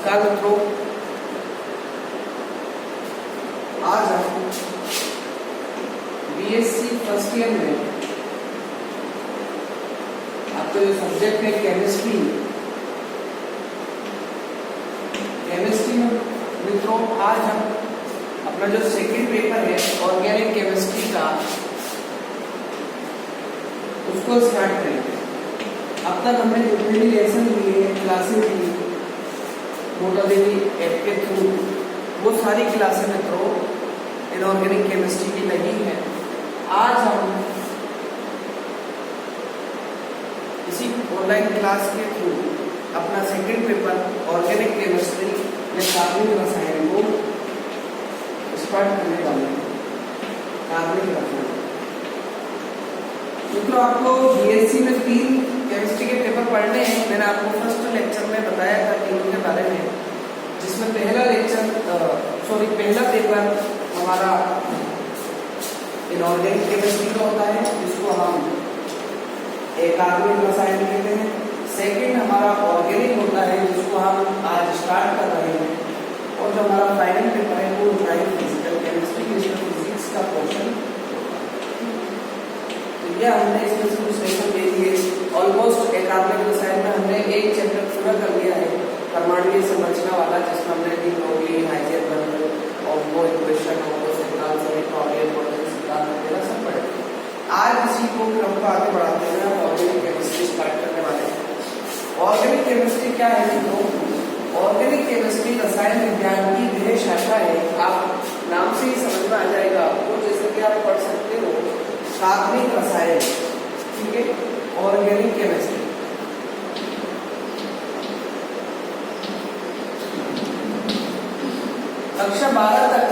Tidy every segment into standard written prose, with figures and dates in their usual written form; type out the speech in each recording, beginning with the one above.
नमस्कार मित्रों, आज हम बीएससी फर्स्ट ईयर में आपका जो सब्जेक्ट है केमिस्ट्री में मित्रों, आज हम अपना जो सेकंड पेपर है ऑर्गेनिक केमिस्ट्री का उसको स्टार्ट करेंगे। अब तक हमने जितने भी लेसन लिए, क्लासेस ली मोटादेवी ऐप के थ्रू, वो सारी क्लासें मित्रों इनऑर्गेनिक केमिस्ट्री की लगी है। आज हम इसी ऑनलाइन क्लास के थ्रू अपना सेकंड पेपर ऑर्गेनिक केमिस्ट्री में कार्बनिक रसायन को स्टार्ट करने वाले हैं। कार्बनिक रसायन मित्रों, आपको बीएससी में 3 केमिस्ट्री के पेपर पढ़ने हैं। मैंने आपको फर्स्ट लेक्चर में बताया था तीनों के बारे में, जिसमें पहला पेपर हमारा इनऑर्गेनिक केमिस्ट्री का होता है, जिसको हम कार्बनिक रसायन कहते हैं। सेकंड हमारा ऑर्गेनिक होता है, जिसको हम आज स्टार्ट कर रहे हैं। और जो हमारा फाइनल पेपर है वो होता है फिजिकल केमिस्ट्री, जिसमें फिजिक्स का पोर्शन। तो हमने इसमें कुछ लेसन दे दिए। ऑलमोस्ट कार्बनिक रसायन में हमने एक चैप्टर पूरा कर लिया है, परमाणु संरचना वाला, जिसमें हमने डिग्री हाइजेनबर्ग और वो इक्वेशन और वो सिद्धांत सिद्धांत वगैरह सब पढ़े। आज इसी को क्रम को आगे बढ़ाते हुए हम ऑर्गेनिक केमिस्ट्री स्टार्ट करने वाले हैं। ऑर्गेनिक केमिस्ट्री क्या है दोस्तों? ऑर्गेनिक केमिस्ट्री रसायन विज्ञान की वह शाखा है। आप नाम से ही समझ में आ जाएगा आपको, जैसे कि आप पढ़ सकते हो कार्बनिक रसायन, ठीक है, ऑर्गेनिक केमिस्ट्री। कक्षा 12 तक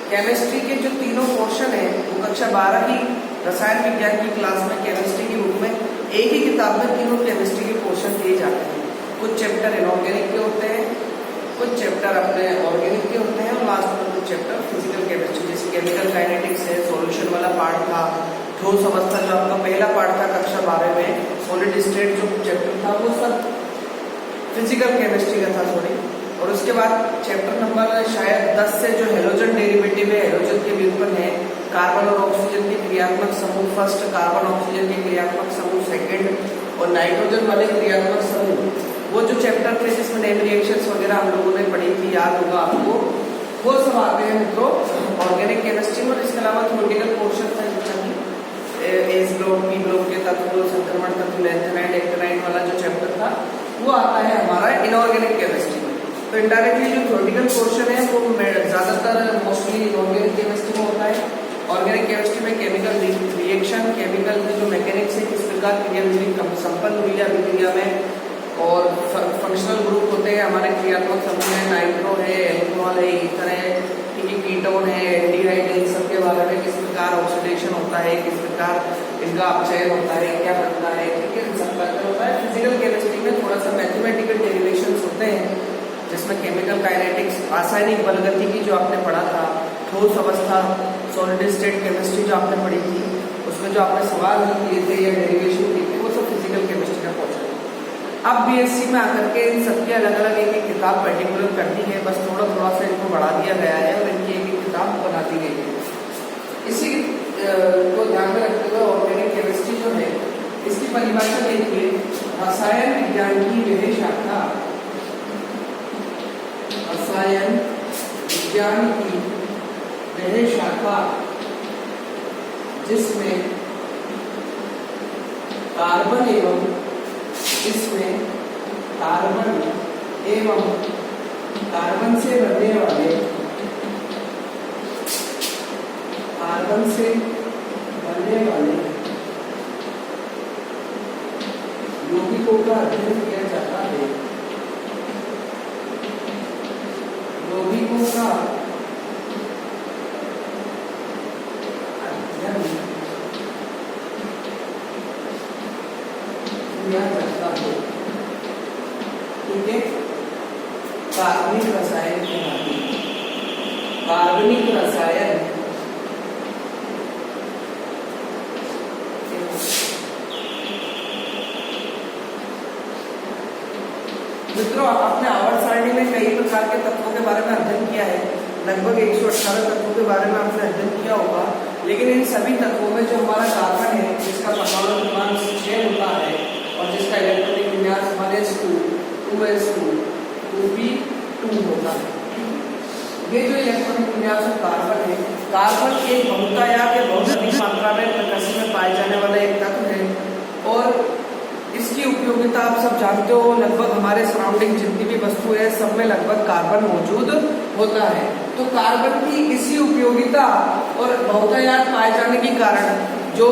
केमिस्ट्री के जो तीनों पोर्शन है वो कक्षा 12 की रसायन विज्ञान की क्लास में केमिस्ट्री के रूप में एक ही किताब में तीनों केमिस्ट्री के पोर्शन दिए जाते हैं। कुछ चैप्टर इनऑर्गेनिक के होते हैं, कुछ चैप्टर अपने ऑर्गेनिक के होते हैं, और लास्ट में कुछ चैप्टर फिजिकल केमिस्ट्री, जैसे केमिकल काइनेटिक्स है, सॉल्यूशन वाला पार्ट था, ठोस अवस्था जो आपका पहला पार्ट था कक्षा 12 में, सॉलिड स्टेट जो चैप्टर था वो सब फिजिकल केमिस्ट्री का था थोड़ी। और उसके बाद चैप्टर नंबर शायद 10 से जो हेलोजन डेरिवेटिव है, हेलोजन के व्युत्पन्न है, कार्बन और ऑक्सीजन के क्रियात्मक समूह फर्स्ट, कार्बन ऑक्सीजन के क्रियात्मक समूह सेकंड, और नाइट्रोजन वाले क्रियात्मक समूह, वो जो चैप्टर थे जिसमें नेम रिएक्शंस वगैरह हम लोगों ने पढ़ी थी, याद होगा आपको, वो सब आते हैं मित्रों ऑर्गेनिक केमिस्ट्री में। इसके अलावा थ्योरेटिकल पोर्शन था, जितना कि एस ब्लॉक, पी ब्लॉक के तत्व, संक्रमण तत्व, लैंथेनाइड एक्टिनाइड वाला जो चैप्टर था वो आता है हमारा इनऑर्गेनिक केमिस्ट्री में। तो इनडायरेक्टली जो थ्योरेटिकल पोर्शन है वो ज्यादातर मोस्टली इनऑर्गेनिक केमिस्ट्री में होता है। ऑर्गेनिक केमिस्ट्री में केमिकल रिएक्शन, केमिकल जो मैकेनिक्स है, किस प्रकार क्रिया संपन्न हुई है अभिक्रिया में, और फंक्शनल ग्रुप होते हैं हमारे क्रियात्मक समूह है, नाइट्रो है, एल्कोहल है, ईथर है, ठीक है, कीटोन है, एल्डिहाइड है, इन सब के बारे में किस प्रकार ऑक्सीडेशन होता है, किस प्रकार इनका अपचयन होता है, क्या बनता है, ठीक है, इन सब का होता है। फिजिकल केमिस्ट्री में थोड़ा सा मैथमेटिकल डेरिवेशंस होते हैं, जिसमें केमिकल काइनेटिक्स, रासायनिक बलगति की जो आपने पढ़ा था, ठोस अवस्था, सॉलिड स्टेट केमिस्ट्री जो आपने पढ़ी थी, उसमें जो आपने सवाल हल किए थे या डेरिवेशन किए थे, वो सब फिजिकल केमिस्ट्री का पोर्शन है। अब बीएससी में आकर के इन सबकी अलग अलग एक किताब पर्टिकुलर करनी है, बस थोड़ा थोड़ा सा इनको बढ़ा दिया गया है और इनकी एक किताब बना दी गई है। इसी को ध्यान में रखते हुए ऑर्गेनिक केमिस्ट्री जो है, इसकी परिभाषा देखिए, रसायन विज्ञान की वह शाखा, रसायन विज्ञान की वह शाखा जिसमें कार्बन एवं इसमें कार्बन एवं कार्बन से बनने वाले यौगिकों का अध्ययन किया जाता है। यौगिकों का अध्ययन किया जाता है, ठीक है। कार्बनिक रसायन कहलाते हैं। कार्बनिक रसायन मित्रों अपने आवर्त सारणी में बारे में अध्ययन किया है, लगभग 118 तत्वों के बारे में आपने अध्ययन किया होगा। लेकिन इन सभी तत्वों में जो हमारा कार्बन है, जिसका परमाणु क्रमांक 6 होता है और जिसका इलेक्ट्रॉनिक विन्यास 1s2 2s2 2p2 होता है। ये जो इलेक्ट्रॉनिक विन्यास कार्बन है, कार्बन एक बहुतायत के बहुत अधिक मात्रा में प्रकृति में पाए जाने वाला एक तत्व है और इसकी उपयोगिता आप सब जानते हो। लगभग हमारे सराउंडिंग जितनी भी वस्तु है सब में लगभग कार्बन मौजूद होता है। तो कार्बन की इसी उपयोगिता और बहुतायत पाए जाने के कारण जो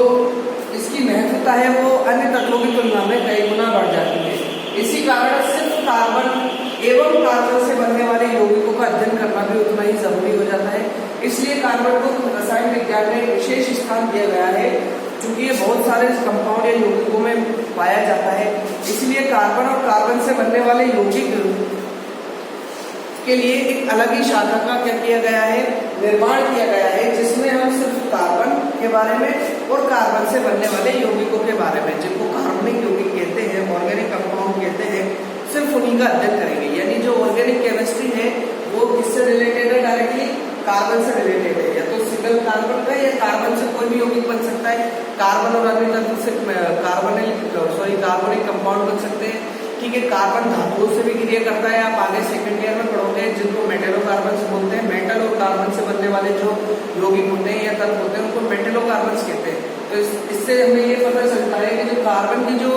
इसकी महत्वता है वो अन्य तत्वों की तुलना में कई गुना बढ़ जाती है। इसी कारण सिर्फ कार्बन एवं कार्बन से बनने वाले यौगिकों का अध्ययन करना भी उतना ही जरूरी हो जाता है। इसलिए कार्बन को रसायन विज्ञान में विशेष स्थान दिया गया है, क्योंकि ये बहुत सारे कंपाउंड या यौगिकों में पाया जाता है। इसलिए कार्बन और कार्बन से बनने वाले यौगिक के लिए एक अलग ही शाखा का क्या किया गया है, निर्माण किया गया है, जिसमें हम सिर्फ कार्बन के बारे में और कार्बन से बनने वाले यौगिकों के बारे में, जिनको कार्बनिक यौगिक कहते हैं, ऑर्गेनिक कंपाउंड कहते हैं, सिर्फ उन्हीं का अध्ययन करेंगे। यानी जो ऑर्गेनिक केमिस्ट्री है वो किससे रिलेटेड है, डायरेक्टली कार्बन से रिलेटेड है। या तो सिंगल कार्बन का या कार्बन से कोई भी यौगिक बन सकता है। कार्बन और अन्य तत्व से कार्बनिक कंपाउंड बन सकते हैं। ठीक है, कार्बन धातुओं से भी क्रिया करता है। आप आगे सेकंड ईयर में पढ़ोगे, जिनको मेटलोकार्बन बोलते हैं। मेटल और कार्बन से बनने वाले जो यौगिक होते हैं या तत्व होते हैं उनको मेटलोकार्बन कहते हैं। तो इससे हमें ये पता चलता है कि जो कार्बन की जो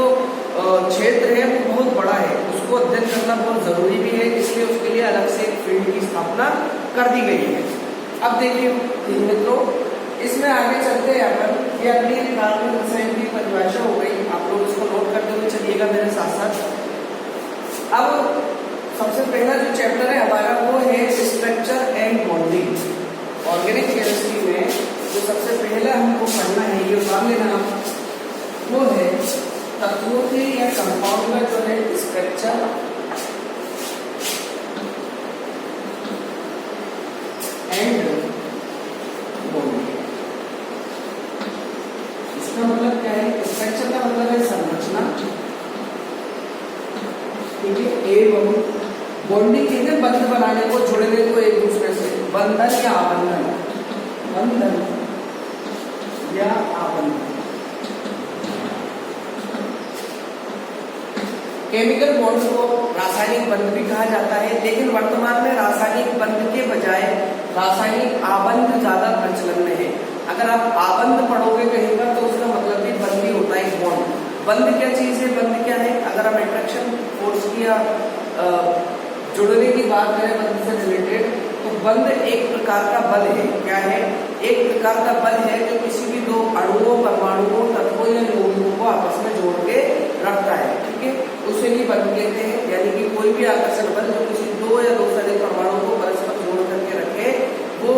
क्षेत्र है वो बहुत बड़ा है, उसको अध्ययन करना बहुत जरूरी भी है। इसलिए उसके लिए अलग से एक फील्ड की स्थापना कर दी गई है। अब देखिए मित्रों, इसमें आगे चलते हैं अपन। ये अगली कार्बन रसायन की परिभाषा हो गई, आप लोग इसको नोट करते हुए चलिएगा मेरे साथ साथ। अब सबसे पहला जो चैप्टर है हमारा वो है structure and bonding. Organic chemistry में जो सबसे पहला हमको पढ़ना है, ये मान लेना, वो है तत्वों के या कंपाउंड का जो है स्ट्रक्चर एंड बॉन्डिंग। इसका मतलब क्या है? स्ट्रक्चर का मतलब है संरचना, ठीक है, एवं बॉन्डिंग कहते हैं बंध बनाने को, जुड़ने को एक दूसरे से, बंधन या आबंधन, बंधन या आबंधन। केमिकल बॉन्ड्स को रासायनिक बंध भी कहा जाता है, लेकिन वर्तमान में रासायनिक बंध के बजाय रासायनिक आबंध ज्यादा प्रचलन में है। अगर आप आबंध पढ़ोगे कहीं पर तो उसका मतलब भी बंध ही होता है, बॉन्ड। बंध क्या चीज है, बंध क्या है? अगर हम अट्रैक्शन फोर्स की या जुड़ने की बात करें बंध से रिलेटेड, तो बंध एक प्रकार का बल है। क्या है? एक प्रकार का बल है जो किसी भी दो अणुओं, परमाणुओं, तत्वों या यौगिकों को आपस में जोड़ के रखता है। ठीक है, उसे ही बंध कहते हैं। यानी कि कोई भी आकर्षण बल जो किसी दो या दो से अधिक परमाणुओं को परस्पर जोड़ करके रखे, वो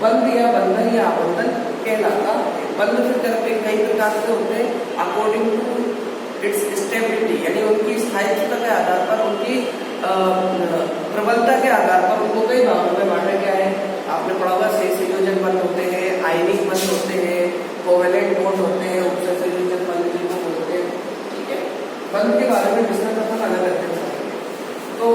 बंध या बंधन या आबंधन कहलाता है। बंध फिर करके कई प्रकार के होते हैं, अकॉर्डिंग टू इट्स स्टेबिलिटी, यानी उनकी स्थायित्व के आधार पर, उनकी प्रबलता के आधार पर उनको कई भागों में बांटा गया है। आपने पढ़ा होगा सहसंयोजक बंध होते हैं, आयनिक बंध होते हैं, कोवेलेंट बॉन्ड होते हैं, उपसहसंयोजक बंध जिनको बोलते हैं। ठीक है, बंध के बारे में विस्तार अपन अलग करते हैं। तो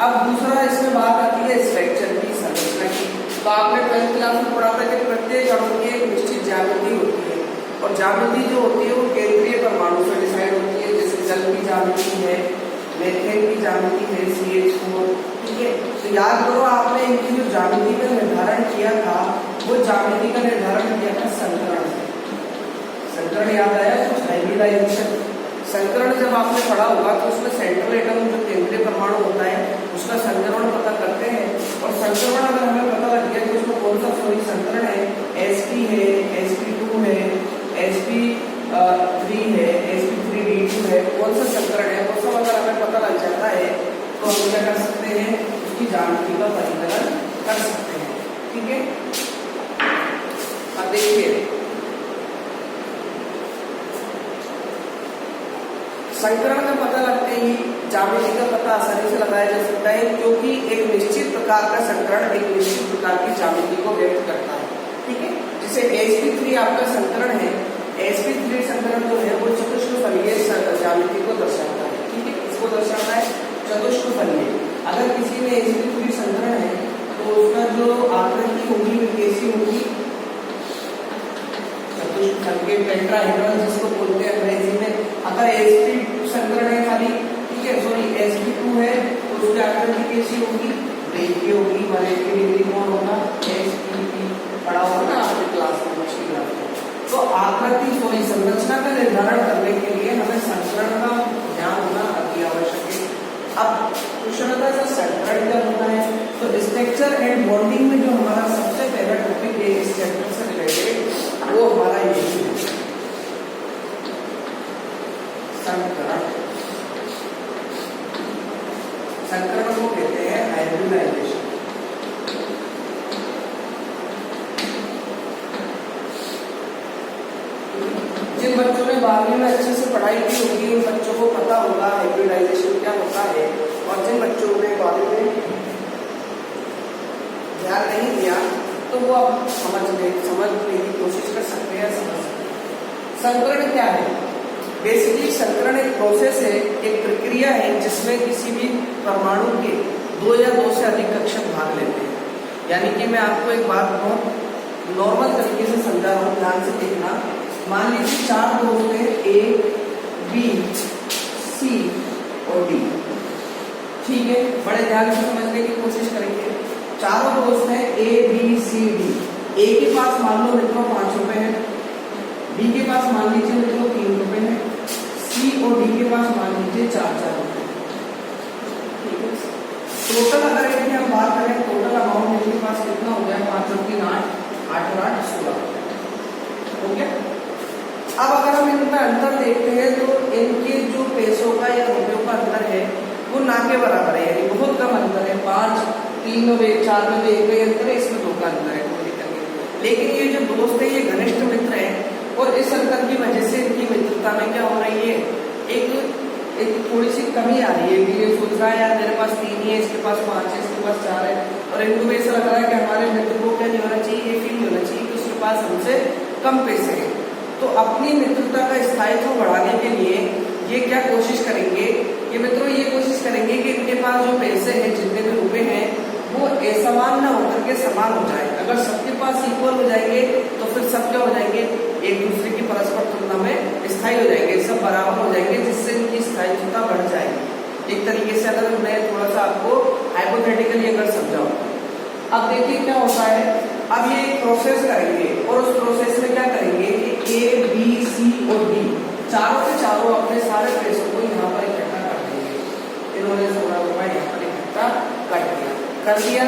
अब दूसरा इसमें बात आती है स्ट्रक्चर की, संरचना की। तो आपने 12th क्लास में पढ़ा था कि प्रत्येक अणु की एक निश्चित ज्यामिति होती है, और ज्यामिति जो होती है वो केंद्रीय परमाणु से डिसाइड होती है। जैसे जल की ज्यामिति है, मीथेन की ज्यामिति है CH4। ठीक है, तो याद करो आपने इनकी जो ज्यामिति का निर्धारण किया था, वो ज्यामिति का निर्धारण किया था संकरण से। संकरण याद आया? कुछ हाइब्रिडाइजेशन। संकरण जब आपने पढ़ा होगा तो उसमें सेंट्रल एटम जो केंद्रीय परमाणु होता है उसका संकरण पता करते हैं। और संकरण अगर हमें पता लग गया कि उसमें कौन सा संकरण है, sp है, sp2 है, sp3 है, sp3d2 है, कौन सा संकरण है, वो सब अगर हमें पता लग जाता है तो हम क्या कर सकते हैं, उसकी ज्यामिति का परिकलन कर सकते हैं। ठीक है, अब देखिए संकरण का पता लगते ही ज्यामिति का पता आसानी से लगाया जा सकता है, क्योंकि एक निश्चित प्रकार का संकरण एक निश्चित प्रकार की ज्यामिति को व्यक्त करता है। ठीक है, जैसे sp3 आपका संकरण है, sp3 संकरण जो है वो चतुष्फलकीय ज्यामिति को दर्शाता है। ठीक है, इसको दर्शाता है चतुष्फलकीय। अगर किसी में sp3 संकरण है जो आकृति होगी वो कैसी होगी, चतुष्फलक के टेट्राहेड्रल जिसको बोलते हैं अंग्रेजी में। अगर sp2 संकरण है खाली, ठीक है, सॉरी sp2 है तो उसकी आकृति कैसी होगी, रेखीय होगी। 180 डिग्री कोण होगा, sp पढ़ा होगा ना आपके क्लास में मछली ग्राफ। तो आकृति सॉरी संरचना का निर्धारण करने के लिए हमें संकरण का ज्ञान होना अति आवश्यक है। अब कृष्णता से संकरण जब होता है तो स्ट्रक्चर एंड बॉन्डिंग में जो हमारा सबसे पहला टॉपिक है इस चैप्टर से रिलेटेड वो हमारा यही है, संकरण। संकरण को कहते हैं हाइब्रिडाइजेशन। जिन बच्चों ने 12वीं में अच्छे से पढ़ाई की होगी उन बच्चों को पता होगा हाइब्रिडाइजेशन क्या होता है, और जिन बच्चों ने 12वीं में ध्यान नहीं दिया तो वो अब समझने की कोशिश कर सकते हैं, समझ सकते हैं। संकरण क्या है? बेसिकली संकरण एक प्रोसेस है, एक प्रक्रिया है जिसमें किसी भी परमाणु के 2 या 2 से अधिक कक्षक भाग लेते हैं। यानी कि मैं आपको एक बात बहुत नॉर्मल तरीके से समझा रहा हूँ, ध्यान से देखना। मान लीजिए 4 दोस्त हैं A, B, C और D, ठीक है, बड़े ध्यान से समझने की कोशिश करेंगे। चारों दोस्त हैं A, B, C, D। A के पास मान लो मित्रों 5 रुपए है, B के पास मान लीजिए मित्रों 3 रुपए है, C और D के पास मान लीजिए 4 रुपए। ठीक है, टोटल अगर इनकी हम बात करें टोटल अमाउंट इनके पास कितना हो गया, 5 और 3 8, 8 और 8 16 हो गया। अब अगर हम इनका अंतर देखते हैं तो इनके जो पैसों का या रुपयों का अंतर है वो ना के बराबर है, यानी बहुत कम अंतर है। 5, 3 में 1, 4 में 1 का अंतर है, इसमें 2 का अंतर है, कोई दिक्कत नहीं। लेकिन ये जो दोस्त है ये घनिष्ठ मित्र है और इस अंतर की वजह से इनकी मित्रता में क्या हो रही है, एक थोड़ी सी कमी आ रही है। ये सोच रहा है यार मेरे पास 3 ही है, इसके पास 5 है, इसके पास 4 है, और इनको भी ऐसा लग रहा है कि हमारे मित्र को क्या नहीं होना चाहिए, ये फील नहीं होना चाहिए कि उसके पास हमसे कम पैसे हैं। तो अपनी मित्रता का स्थायित्व बढ़ाने के लिए ये क्या कोशिश करेंगे, ये मित्रों ये कोशिश करेंगे कि इनके पास जो पैसे हैं, जितने भी रुपए हैं, वो असमान न होकर के समान हो जाए। अगर सबके पास इक्वल हो जाएंगे तो फिर सब क्या हो जाएंगे, एक दूसरे की परस्पर तुलना में स्थायी हो जाएंगे, सब बराबर हो जाएंगे, जिससे इनकी स्थायित्वता बढ़ जाएगी। एक तरीके से अगर मैं थोड़ा सा आपको हाइपोथेटिकली अगर समझाऊं, अब देखिए क्या होता है। अब ये एक प्रोसेस करेंगे और उस प्रोसेस में क्या करेंगे कि A, B, C और D चारों के चारों अपने सारे पैसों को यहाँ पर इकट्ठा कर देंगे। इन्होंने 16 रुपए यहाँ पर इकट्ठा कर दिया।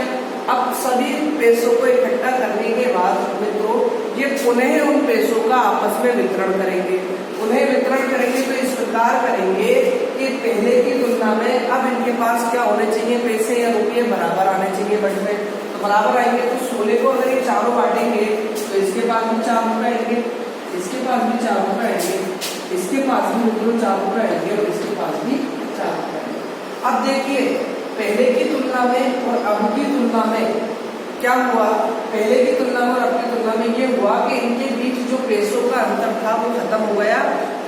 अब सभी पैसों को इकट्ठा करने के बाद मित्रों ये पुनः उन पैसों का आपस में वितरण करेंगे। उन्हें वितरण करेंगे तो इस प्रकार करेंगे कि पहले की तुलना में अब इनके पास क्या होने चाहिए, पैसे या रुपये बराबर आने चाहिए बट में, तो बराबर आएंगे। तो 16 को अगर ये चारों बांटेंगे तो इसके पास भी 4 रुपए आएंगे, इसके पास भी 4 रुपए आएंगे, इसके पास भी मित्रों 4 रुपए आएंगे और इसके पास भी 4 रुपए आएंगे। अब देखिए पहले की तुलना में और अब की तुलना में क्या हुआ, पहले की तुलना में और अब की तुलना में ये हुआ कि इनके बीच जो पैसों का अंतर था वो खत्म हो गया।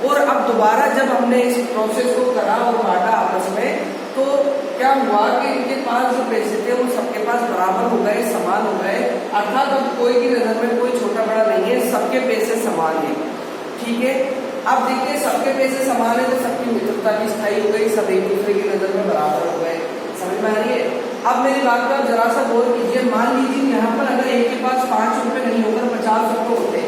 और अब दोबारा जब हमने इस प्रोसेस को करा और बांटा आपस में तो क्या हुआ कि इनके पास जो पैसे थे वो सबके पास बराबर हो गए, समान हो गए। अर्थात अब कोई की नजर में कोई छोटा बड़ा नहीं है, सबके पैसे समान है। ठीक है, अब देखिए सबके पैसे समान है तो सबकी मित्रता भी स्थायी हो गई, सब एक दूसरे की नजर में बराबर हो गए। समझ में आ रही है? अब मेरी बात का जरा सा गौर कीजिए। मान लीजिए यहाँ पर अगर एक के पास 5 रुपए नहीं होकर 50 रुपए होते,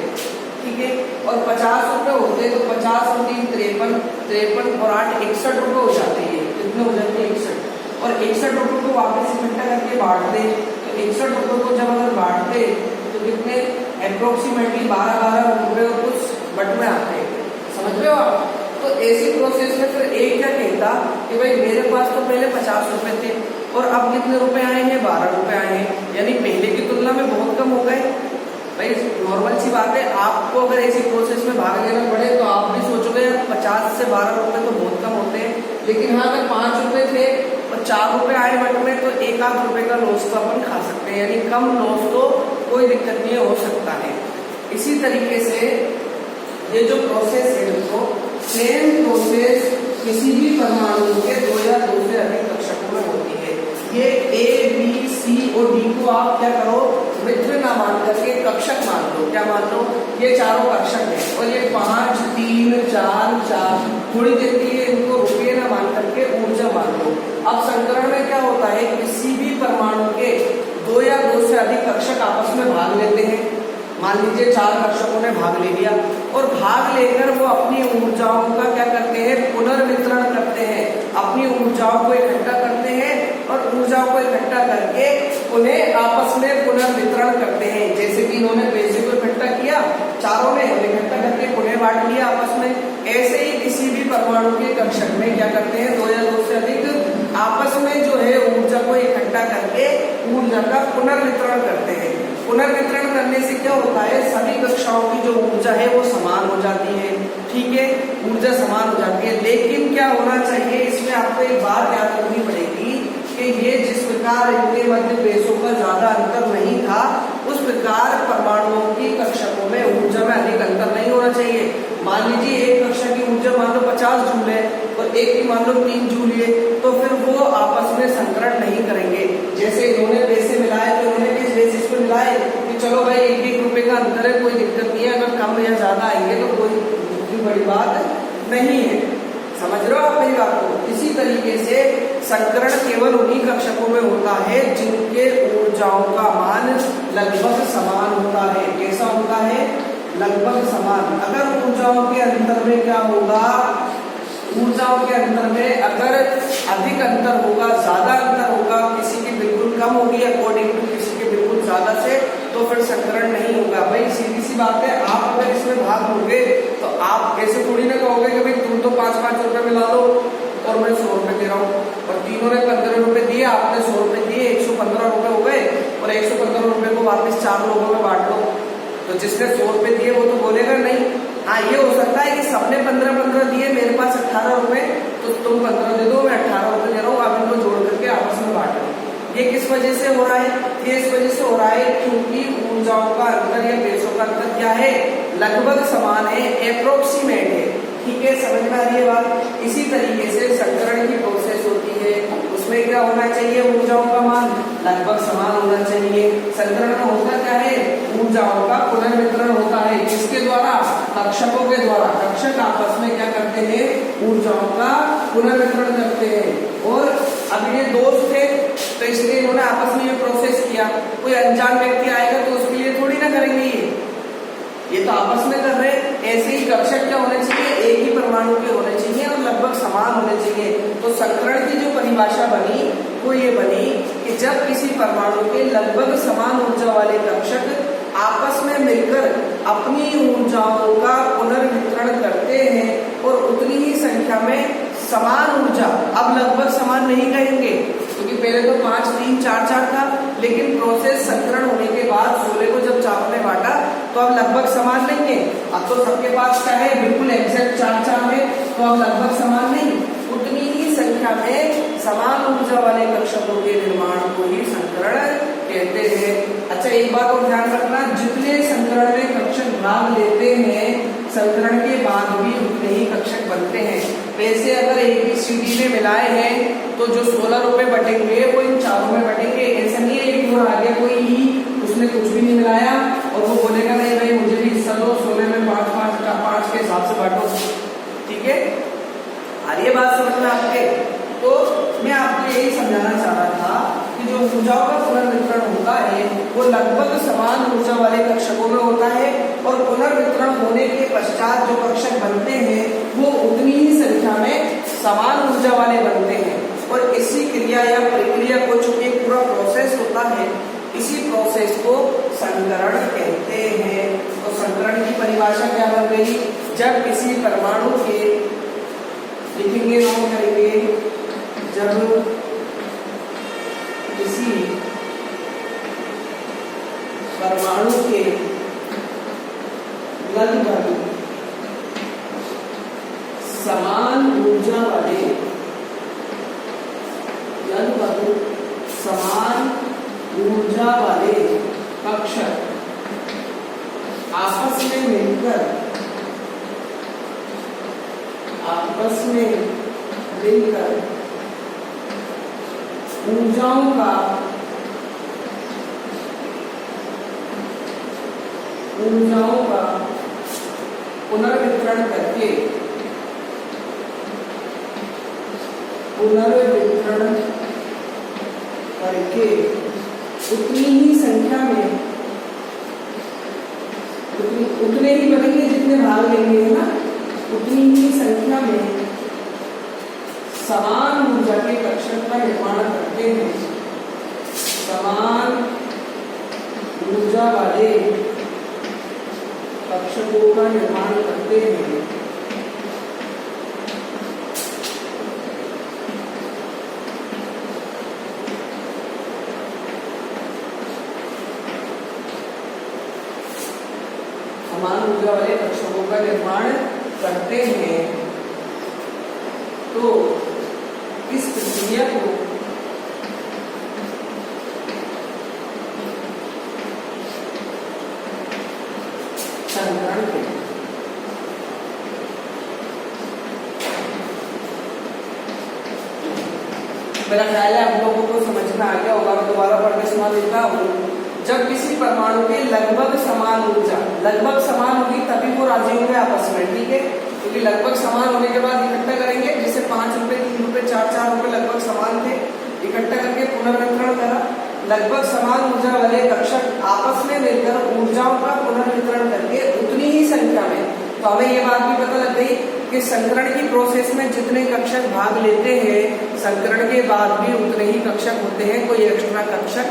ठीक है, और 50 रुपए होते तो 50 और 3 53, 53 और 8 61 रुपए हो जाते हैं। कितने हो जाते हैं? 61। और 61 रुपए को वापस इकट्ठा करके बांट दे तो 61 रुपए को जब अगर बांटते तो कितने अप्रोक्सीमेटली 12 रुपए और कुछ बट में आते हैं। समझ रहे हो आप? तो ऐसी प्रोसेस में फिर एक क्या कहता कि भाई मेरे पास तो पहले 50 रुपए थे और अब कितने रुपए आए हैं? 12 रुपए आए हैं, यानी पहले की तुलना में बहुत कम हो गए। भाई नॉर्मल सी बात है, आपको अगर ऐसी प्रोसेस में भाग लेना पड़े तो आप भी सोचोगे 50 से 12 रुपए तो बहुत कम होते हैं। लेकिन हाँ अगर 5 रुपए थे और 4 रुपए आए बट में तो 1-8 रुपए का लॉस तो अपन खा सकते हैं, यानी कम लॉस तो कोई दिक्कत नहीं हो सकता है। इसी तरीके से ये जो प्रोसेस है दोस्तों, सेम प्रोसेस किसी भी परमाणु के 2 या 2 से अधिक कक्षकों में होती है। ये A, B, सी और डी को आप क्या करो, मित्र ना मान करके कक्षक मान लो। क्या मान लो, ये चारों कक्षक है और ये 5 3 4 4 थोड़ी देर के लिए इनको रुपये ना मान करके ऊर्जा मान लो। अब संकरण में क्या होता है, किसी भी परमाणु के 2 या 2 से अधिक कक्षक आपस में भाग लेते हैं। मान लीजिए 4 कक्षकों ने भाग ले लिया और भाग लेकर वो अपनी ऊर्जाओं का क्या करते हैं, पुनर्वितरण करते हैं, अपनी ऊर्जाओं को इकट्ठा करते हैं और ऊर्जाओं को इकट्ठा करके उन्हें आपस में पुनर्वितरण करते हैं। जैसे कि इन्होंने पैसे को इकट्ठा किया चारों ने, इकट्ठा करके पुनः बांट लिया आपस में। ऐसे ही किसी भी परमाणु के कक्षक में क्या करते हैं, 2 या 2 से अधिक आपस में जो है ऊर्जा को इकट्ठा करके ऊर्जा का पुनर्वितरण करते हैं। पुनर्वितरण करने से क्या होता है, सभी कक्षाओं की जो ऊर्जा है वो समान हो जाती है। ठीक है, ऊर्जा समान हो जाती है। लेकिन क्या होना चाहिए, इसमें आपको एक बात याद रखनी पड़ेगी कि ये जिस प्रकार इनके मध्य पेशों का ज्यादा अंतर नहीं था, उस प्रकार परमाणुओं की कक्षकों में ऊर्जा में अधिक अंतर नहीं होना चाहिए। मान लीजिए एक कक्षा की ऊर्जा मान लो 50 जूल है और एक की मान लो 3 जूल है, तो फिर वो आपस में संकरण नहीं करेंगे। जैसे इन्होंने पैसे मिलाए तो इन्होंने किस बेसिस पे मिलाए कि चलो भाई 1-1 रुपए का अंतर है, कोई दिक्कत नहीं है, अगर कम या ज्यादा आएंगे तो कोई बड़ी बात नहीं है। समझ रहे हो आप मेरी बात को। इसी तरीके से संकरण केवल उन्हीं कक्षकों में होता है जिनके ऊर्जाओं का मान लगभग समान होता है। कैसा होता है, लगभग समान। अगर ऊर्जाओं के अंतर में क्या होगा, ऊर्जाओं के अंतर में अगर अधिक अंतर होगा, ज्यादा अंतर होगा, किसी की बिल्कुल कम होगी अकॉर्डिंग टू किसी के बिल्कुल ज्यादा से, तो फिर संकरण नहीं होगा। भाई सीधी सी बात है, आप अगर इसमें भाग लोगे तो आप ऐसे थोड़ी ना कहोगे कि भाई तुम तो 5-5 रुपए मिला दो और मैं 100 रुपए दे रहा हूँ, और तीनों ने 15 रुपए दिए, आपने 100 रुपए दिए, 115 रुपए हो गए और 115 रुपए को वापस 4 लोगों में बांट लो। तो जिसने 100 रुपए दिए वो तो बोलेगा नहीं। हाँ, ये हो सकता है कि सबने 15-15 दिए, मेरे पास 18 रुपए, तो तुम 15 दे दो, मैं 18 रुपए दे रहा हूँ, आप इनको जोड़ करके आपस में बांट लो। ये किस वजह से हो रहा है, ये इस वजह से हो रहा है क्योंकि ऊर्जाओं का अंतर या पेशों का अंतर क्या है, लगभग समान है, अप्रोक्सीमेट है। ठीक है, समझ में आ रही है बात। इसी तरीके से संकरण की प्रोसेस होती है, उसमें क्या होना चाहिए, ऊर्जाओं का मान लगभग समान होना चाहिए। संकरण में होता क्या है, ऊर्जाओं का पुनर्वितरण होता है, किसके द्वारा, कक्षकों के द्वारा। कक्षक आपस में क्या करते हैं, ऊर्जाओं का पुनर्वितरण करते हैं। और अब ये दोस्त थे तो इसलिए इन्होंने आपस में ये प्रोसेस किया। कोई अनजान व्यक्ति आएगा तो उसके लिए थोड़ी ना करेंगे, ये तो आपस में कर रहे हैं। ऐसे ही कक्षक क्या होने चाहिए, एक ही परमाणु के होने चाहिए और लगभग समान होने चाहिए। तो संकरण की जो परिभाषा बनी वो ये बनी कि जब किसी परमाणु के लगभग समान ऊर्जा वाले कक्षक आपस में मिलकर अपनी ऊर्जाओं का पुनर्वितरण करते हैं और उतनी ही संख्या में समान ऊर्जा, अब लगभग समान नहीं कहेंगे क्योंकि पहले तो 5 3 4 4 था, लेकिन प्रोसेस संकरण होने के बाद 16 को जब चारों ने बांटा तो अब लगभग समान नहीं है। अब तो सबके पास क्या है, बिल्कुल एग्जैक्ट 4-4 है, तो अब लगभग समान नहीं, उतनी ही संख्या में समान ऊर्जा वाले कक्षकों के निर्माण को ही संकरण कहते हैं। अच्छा, एक बात और ध्यान रखना, जितने संकरण में कक्षक भाग लेते हैं, संकरण के बाद भी उतने ही कक्षक बनते हैं। पैसे अगर ABCD में मिलाए हैं तो जो 16 रुपए बटेंगे वो इन चारों में बटेंगे। ऐसा नहीं है कि आ गया कोई ही, उसने कुछ भी नहीं मिलाया और वो बोलेगा नहीं भाई मुझे भी हिस्सा दो, 16 में 5 के हिसाब से बांटो। ठीक है, आ रही है बात समझ में आपके। तो मैं आपको यही समझाना चाह रहा था कि जो ऊर्जाओं का पुनर्वितरण होता है वो लगभग समान ऊर्जा वाले कक्षकों में होता है और पुनर्वितरण होने के पश्चात जो कक्षक बनते हैं वो उतनी ही संख्या में समान ऊर्जा वाले बनते हैं। और इसी क्रिया या प्रक्रिया को चूंकि पूरा प्रोसेस होता है, इसी प्रोसेस को संकरण कहते हैं। तो संकरण की परिभाषा क्या बन गई, जब किसी परमाणु के, लिखेंगे नोट करेंगे, जब किसी परमाणु के लगभग समान ऊर्जा वाले, लगभग समान ऊर्जा वाले कक्षक आपस में मिलकर ऊर्जाओं का ऊर्जाओं का पुनर्वितरण करके उतनी ही संख्या में उतने ही बनेंगे जितने भाग लेंगे, है ना, उतनी ही संख्या में समान ऊर्जा के कक्षक का निर्माण करते हैं। समान ऊर्जा वाले कक्षकों का निर्माण करते हैं। समान ऊर्जा वाले कक्षकों का निर्माण करते हैं। तो इस प्रक्रिया को संकरण कहते हैं। मेरा ख्याल है आप लोगों को समझ में आ गया होगा। मैं दोबारा पढ़ने सुना देता हूँ। जब किसी परमाणु के लगभग समान ऊर्जा लगभग समान होगी तभी वो राजी होंगे आपस में, ठीक है, क्योंकि लगभग समान होने के बाद इकट्ठा करेंगे। जैसे 5 रुपए 3 रुपए 4 रुपए लगभग समान थे, इकट्ठा करके पुनर्वितरण करा। लगभग समान ऊर्जा वाले कक्षक आपस में मिलकर ऊर्जाओं का पुनर्वितरण करके उतनी ही संख्या में, तो हमें ये बात भी पता लग गई कि संकरण की प्रोसेस में जितने कक्षक भाग लेते हैं, संकरण के बाद भी उतने ही कक्षक होते हैं, कोई एक्स्ट्रा कक्षक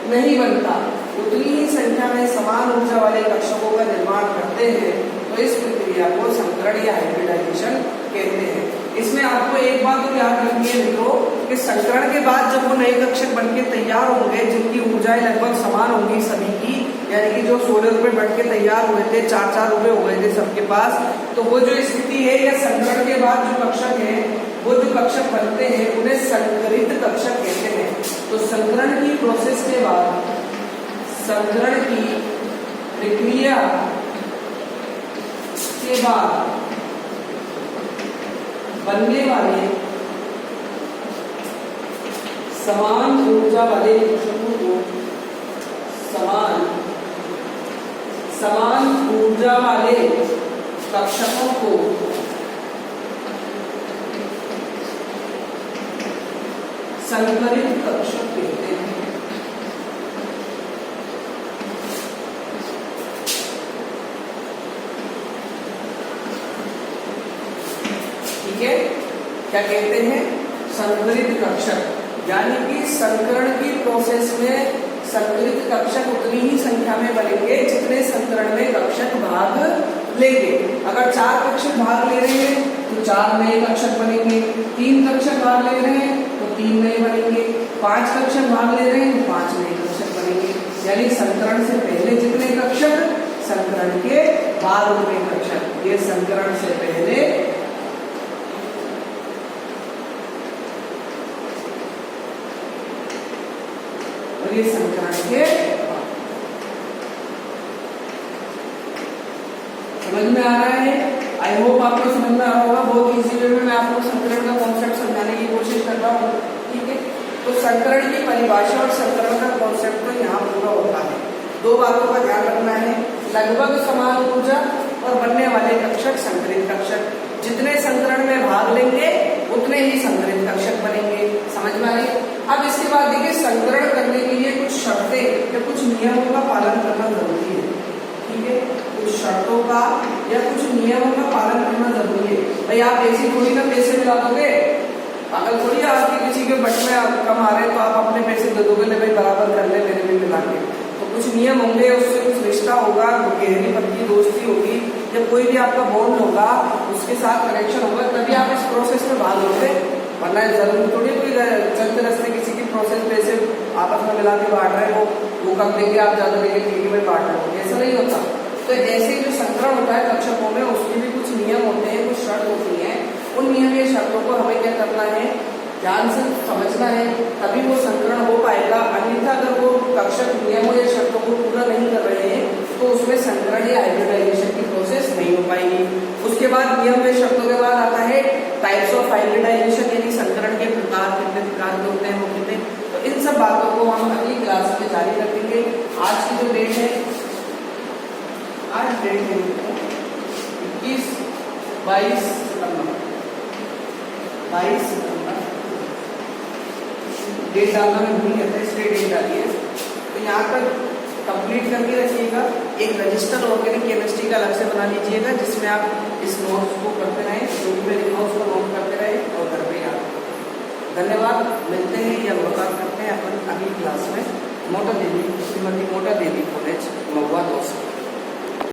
नहीं बनता। उतनी ही संख्या में समान ऊर्जा वाले कक्षकों का निर्माण करते हैं। तो इस प्रक्रिया को संकरण या हाइब्रिडाइजेशन कहते हैं। इसमें आपको एक बात तो याद रखनी है मित्रों कि संकरण के बाद जब वो नए कक्षक बनके तैयार होंगे जिनकी ऊर्जाएं लगभग समान होंगी सभी की, यानी कि जो 16 रुपए बनके तैयार हुए थे 4 रुपए हो गए थे सबके पास, तो वो जो स्थिति है या संकरण के बाद जो कक्षक है, वो जो कक्षक बनते हैं उन्हें संकरित कक्षक कहते हैं। तो संकरण की प्रोसेस के बाद, संकरण की प्रक्रिया के बाद बनने वाले समान ऊर्जा वाले कक्षकों को समान ऊर्जा वाले कक्षकों को संकरित कक्षक कहते हैं। ठीक है, क्या कहते हैं? संकरित कक्षक। यानी कि संकरण की प्रोसेस में संकरित कक्षक उतनी ही संख्या में बनेंगे जितने संकरण में कक्षक भाग लेंगे। अगर 4 कक्षक भाग ले रहे हैं तो 4 नए कक्षक बनेंगे, 3 कक्षक भाग ले रहे हैं तो 3 नए बनेंगे, 5 कक्षक भाग ले रहे हैं तो 5 नए कक्षक बनेंगे। यानी संकरण से पहले जितने कक्षक, संकरण के बाद उतने कक्षक। ये संकरण से पहले और ये संकरण के बाद। समझ में आ रहा है? आई होप आपको समझ में आ रहा होगा। बहुत इजी वे में मैं आपको संकरण का कॉन्सेप्ट समझाने की कोशिश कर रहा हूँ, ठीक है। तो संकरण की परिभाषा और संकरण का कॉन्सेप्ट तो यहाँ पूरा होता है। 2 बातों का ध्यान रखना है, लगभग समान ऊर्जा और बनने वाले कक्षक संकरित कक्षक। जितने संकरण में भाग लेंगे उतने ही संकरित कक्षक बनेंगे। समझ में आई? अब इसके बाद देखिए, संकरण करने के लिए कुछ शर्तें या कुछ नियमों का पालन करना जरूरी है, ठीक है। कुछ शर्तों का या कुछ नियमों का पालन करना जरूरी है। भाई आप ऐसी थोड़ी ना पैसे मिला दोगे, पागल थोड़ी। आपके किसी के बट में कम आ रहे हैं तो आप अपने पैसे दे दोगे, ले भाई बराबर कर ले, मेरे भी मिला के। तो कुछ नियम होंगे, उससे कुछ रिश्ता होगा, गहरी पक्की दोस्ती होगी, जब कोई भी आपका बॉन्ड होगा उसके साथ कनेक्शन होगा, तभी आप इस प्रोसेस में भाग लोगे। वरना जरूर थोड़ी कोई चलते रास्ते किसी की प्रोसेस पैसे आपस में मिला के बांट रहे हो, वो कम देंगे आप ज्यादा देंगे, ठीक है भाई बांट रहे हो, ऐसा नहीं होता। तो ऐसे जो संकरण होता है कक्षकों में, उसके भी कुछ नियम होते हैं, कुछ शर्त होती है। उन नियम या शर्तों को हमें क्या करना है, ध्यान से समझना है, तभी वो संकरण हो पाएगा। अन्यथा अगर वो कक्षक नियमों या शर्तों को पूरा नहीं कर रहे हैं तो उसमें संकरण या हाइब्रिडाइजेशन की प्रोसेस नहीं हो पाएगी। उसके बाद नियम या शर्तों के बाद आता है टाइप्स ऑफ हाइब्रिडाइजेशन, यानी संकरण के प्रकार, कितने प्रकार के होते हैं वो कितने। तो इन सब बातों को हम अगली क्लास में जारी रखेंगे। आज की जो डेट है, डेट है 22 सितंबर, 22 सितंबर। डेट डालना में भूल गया था, इसलिए डेट डाली है। तो यहाँ तक कंप्लीट करके रखिएगा। एक रजिस्टर ऑर्गेनिक केमिस्ट्री का अलग से बना लीजिएगा, जिसमें आप इस नोट्स को करते रहें, जो भी मैं लिखा हूँ उसको नोट करते रहें और घर पे याद करें। धन्यवाद। मिलते हैं या मुलाकात करते हैं अपन अगली क्लास में। मोटा देवी, श्रीमती मोटा देवी कॉलेज, महुआ, दोस्त।